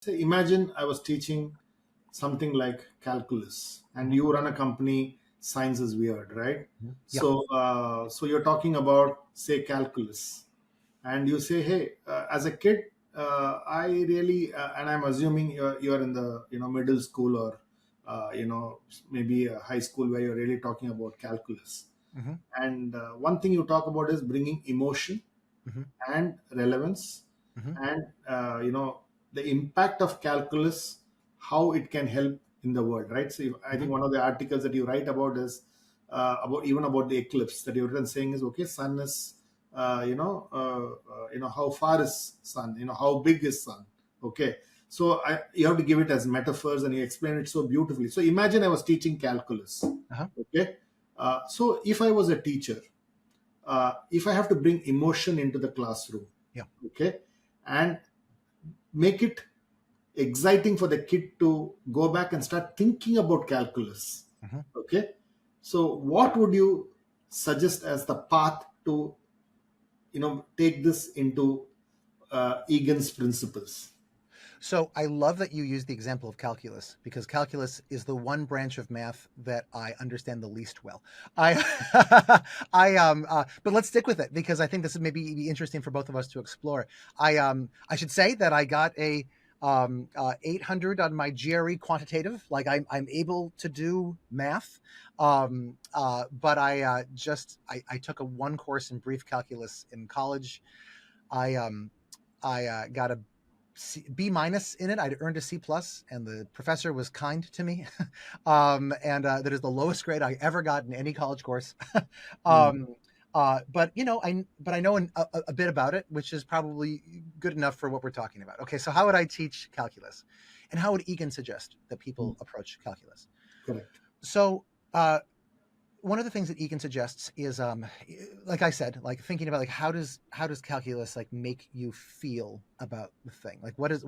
So imagine I was teaching something like calculus, and you run a company. Science is weird, right? Yeah. So you're talking about say calculus, and you say, "Hey, as a kid, I really," and I'm assuming you're in the middle school or maybe a high school where you're really talking about calculus. Hmm. And one thing you talk about is bringing emotion Hmm. and relevance Hmm. and the impact of calculus, how it can help in the world, right? So I Hmm. think one of the articles that you write about is about the eclipse that you've written, saying is, okay, sun is how far is sun, how big is sun. Okay, so you have to give it as metaphors, and you explain it so beautifully. So imagine I was teaching calculus. Uh-huh. Okay, so if I was a teacher, if I have to bring emotion into the classroom, Yeah. okay, and make it exciting for the kid to go back and start thinking about calculus, Hmm. okay, so what would you suggest as the path to take this into Egan's principles? So I love that you use the example of calculus because calculus is the one branch of math that I understand the least well. I, but let's stick with it because I think this is maybe be interesting for both of us to explore. I should say that I got a 800 on my GRE quantitative. Like I'm able to do math, but I took a one course in brief calculus in college. I got a B minus in it. I'd earned a C plus, and the professor was kind to me. And that is the lowest grade I ever got in any college course. Hmm. um, but I know a bit about it, which is probably good enough for what we're talking about. Okay, so how would I teach calculus, and how would Egan suggest that Hmm. people approach calculus? Correct. So uh, one of the things that Egan suggests is, like I said, like thinking about like how does calculus like make you feel about the thing? Like what is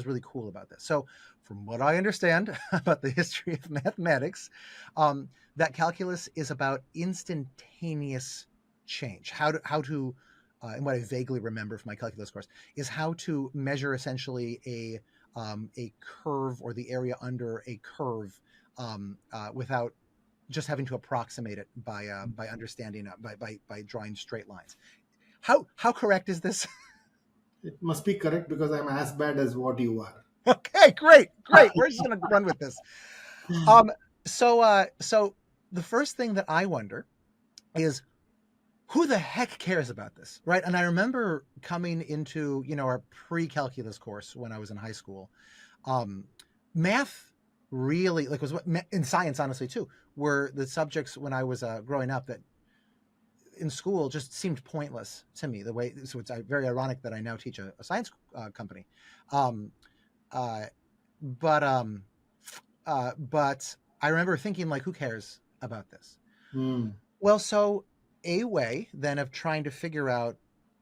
really cool about this? So, from what I understand about the history of mathematics, that calculus is about instantaneous change. And what I vaguely remember from my calculus course is how to measure essentially a curve or the area under a curve without just having to approximate it by understanding by drawing straight lines. How correct is this? It must be correct because I'm as bad as what you are. Okay, great. We're just gonna run with this. Um, so the first thing that I wonder is who the heck cares about this, right? And I remember coming into our pre-calculus course when I was in high school. Um, Math really like was what in science honestly too were the subjects when I was growing up that in school just seemed pointless to me the way so it's very ironic that I now teach a science company um uh but um but I remember thinking like who cares about this. Hmm. Well, so a way then of trying to figure out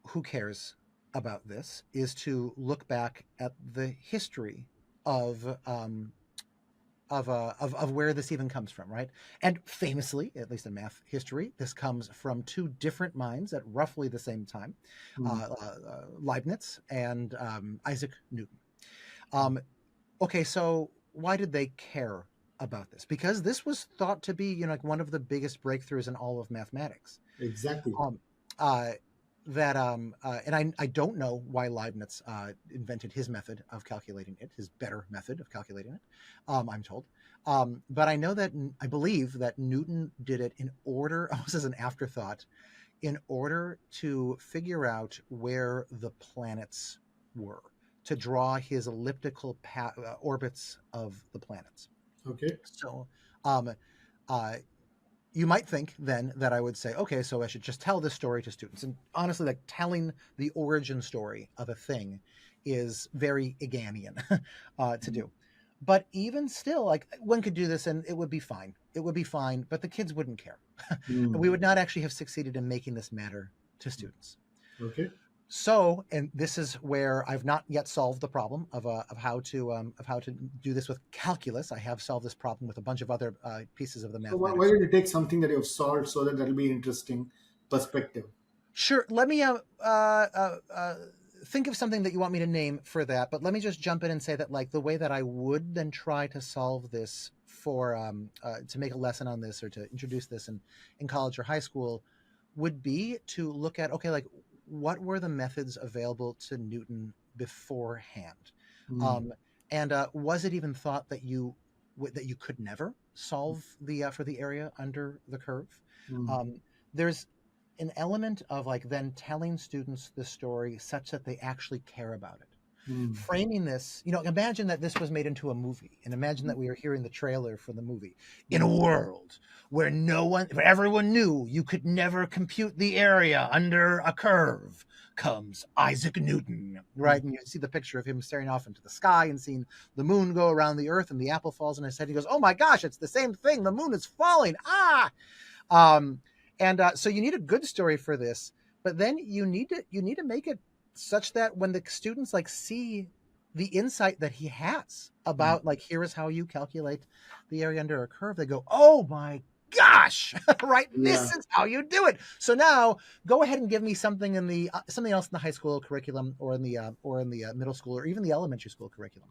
who cares about this is to look back at the history of of where this even comes from, right? And famously, at least in math history, this comes from two different minds at roughly the same time, Hmm. Leibniz and Isaac Newton. Um, okay, so why did they care about this? Because this was thought to be, like one of the biggest breakthroughs in all of mathematics. Exactly. Um, uh, and I don't know why Leibniz invented his method of calculating it, his better method of calculating it. I'm told, but I know that I believe that Newton did it in order, almost as an afterthought, in order to figure out where the planets were, to draw his elliptical orbits of the planets. Okay. So, um, uh, you might think then that I would say, okay, so I should just tell this story to students. And honestly, like telling the origin story of a thing is very Eganian to Hmm. do. But even still, like one could do this and it would be fine. It would be fine, but the kids wouldn't care. Hmm. We would not actually have succeeded in making this matter to students. Okay. So, and this is where I've not yet solved the problem of how to do this with calculus. I have solved this problem with a bunch of other pieces of the So why mathematics. don't you take something that you've solved so that that'll be interesting perspective? Sure. Let me think of something that you want me to name for that, but let me just jump in and say that like the way that I would then try to solve this for to make a lesson on this or to introduce this in college or high school would be to look at, okay, like what were the methods available to Newton beforehand, Mm, um, and was it even thought that you could never solve the for the area under the curve? mm, There's an element of like then telling students the story such that they actually care about it, mm, framing this, imagine that this was made into a movie, and imagine that we are hearing the trailer for the movie. In a mm, world where where everyone knew you could never compute the area under a curve, comes Isaac Newton, mm, right? And you see the picture of him staring off into the sky and seeing the moon go around the earth, and the apple falls on his head. He goes, oh my gosh, it's the same thing, the moon is falling, um, and so you need a good story for this, but then you need to make it such that when the students like see the insight that he has mm. about like here is how you calculate the area under a curve, they go, oh my gosh, right, this Yeah. is how you do it. So now go ahead and give me something in the something else in the high school curriculum or in the middle school or even the elementary school curriculum